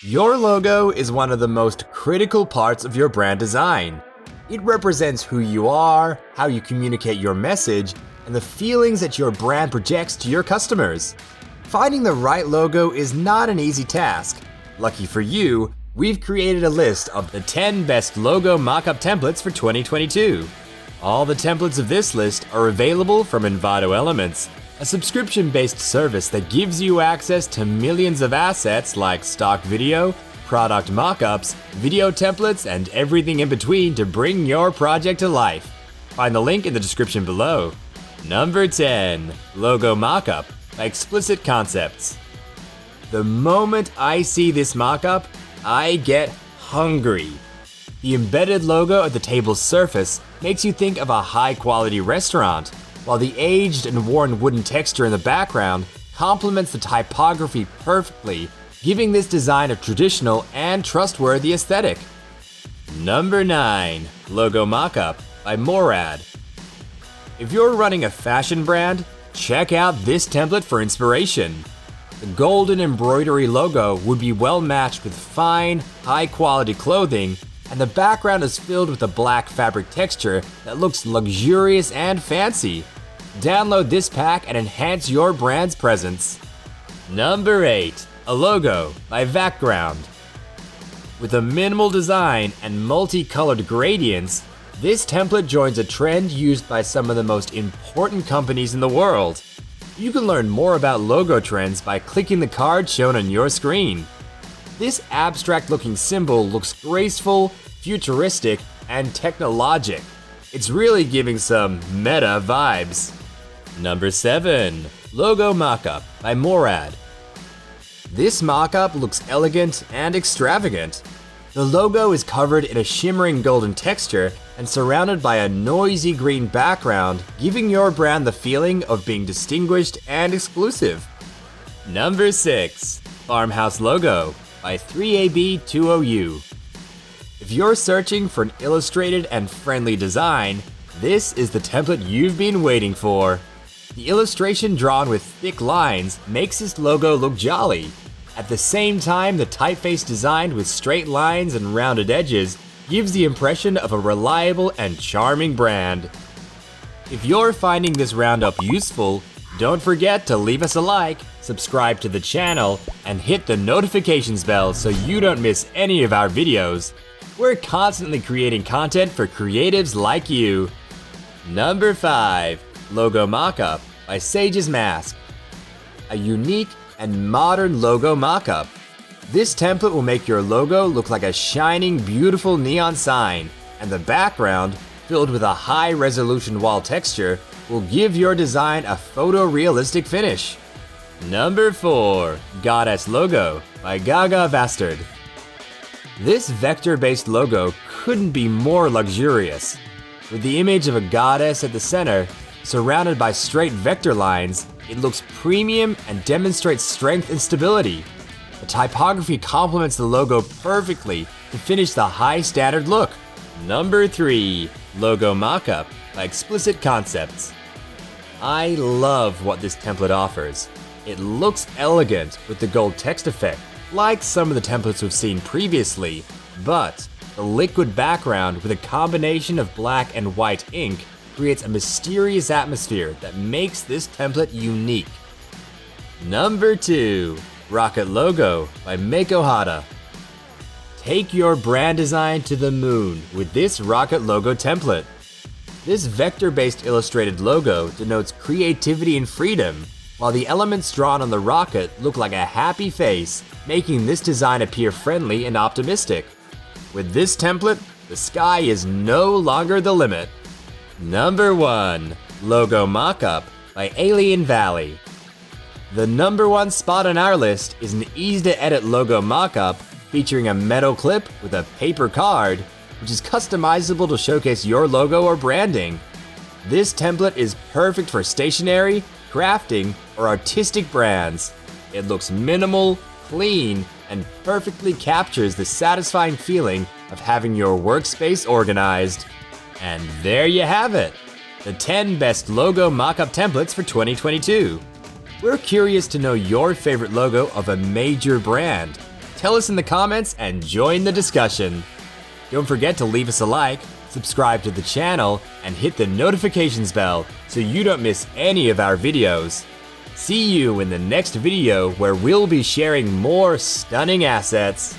Your logo is one of the most critical parts of your brand design. It represents who you are, how you communicate your message, and the feelings that your brand projects to your customers. Finding the right logo is not an easy task. Lucky for you, we've created a list of the 10 best logo mockup templates for 2022. All the templates of this list are available from Envato Elements, a subscription-based service that gives you access to millions of assets like stock video, product mockups, video templates, and everything in between to bring your project to life. Find the link in the description below. Number 10. Logo Mockup by Explicit Concepts. The moment I see this mockup, I get hungry. The embedded logo at the table's surface makes you think of a high-quality restaurant, while the aged and worn wooden texture in the background complements the typography perfectly, giving this design a traditional and trustworthy aesthetic. Number 9. Logo Mockup by Morad. If you're running a fashion brand, check out this template for inspiration. The golden embroidery logo would be well matched with fine, high-quality clothing, and the background is filled with a black fabric texture that looks luxurious and fancy. Download this pack and enhance your brand's presence. Number 8. A Logo by Background. With a minimal design and multicolored gradients, this template joins a trend used by some of the most important companies in the world. You can learn more about logo trends by clicking the card shown on your screen. This abstract-looking symbol looks graceful, futuristic, and technologic. It's really giving some meta vibes. Number 7. Logo Mockup by Morad. This mockup looks elegant and extravagant. The logo is covered in a shimmering golden texture and surrounded by a noisy green background, giving your brand the feeling of being distinguished and exclusive. Number 6. Farmhouse Logo by 3AB20U. If you're searching for an illustrated and friendly design, this is the template you've been waiting for. The illustration drawn with thick lines makes this logo look jolly. At the same time, the typeface designed with straight lines and rounded edges gives the impression of a reliable and charming brand. If you're finding this roundup useful, don't forget to leave us a like, subscribe to the channel, and hit the notifications bell so you don't miss any of our videos. We're constantly creating content for creatives like you. Number 5. Logo Mockup by Sage's Mask. A unique and modern logo mockup. This template will make your logo look like a shining, beautiful neon sign, and the background, filled with a high-resolution wall texture, will give your design a photorealistic finish. Number 4. Goddess Logo by Gaga Bastard. This vector-based logo couldn't be more luxurious. With the image of a goddess at the center, surrounded by straight vector lines, it looks premium and demonstrates strength and stability. The typography complements the logo perfectly to finish the high-standard look. Number 3. Logo Mockup by Explicit Concepts. I love what this template offers. It looks elegant with the gold text effect, like some of the templates we've seen previously, but the liquid background with a combination of black and white ink creates a mysterious atmosphere that makes this template unique. Number 2. Rocket Logo by Meiko Hata. Take your brand design to the moon with this rocket logo template. This vector-based illustrated logo denotes creativity and freedom, while the elements drawn on the rocket look like a happy face, making this design appear friendly and optimistic. With this template, the sky is no longer the limit. Number 1. Logo Mockup by Alien Valley. The number 1 spot on our list is an easy-to-edit logo mockup featuring a metal clip with a paper card, which is customizable to showcase your logo or branding. This template is perfect for stationery, crafting, or artistic brands. It looks minimal, clean, and perfectly captures the satisfying feeling of having your workspace organized. And there you have it, the 10 best logo mockup templates for 2022. We're curious to know your favorite logo of a major brand. Tell us in the comments and join the discussion. Don't forget to leave us a like, subscribe to the channel, and hit the notifications bell so you don't miss any of our videos. See you in the next video where we'll be sharing more stunning assets.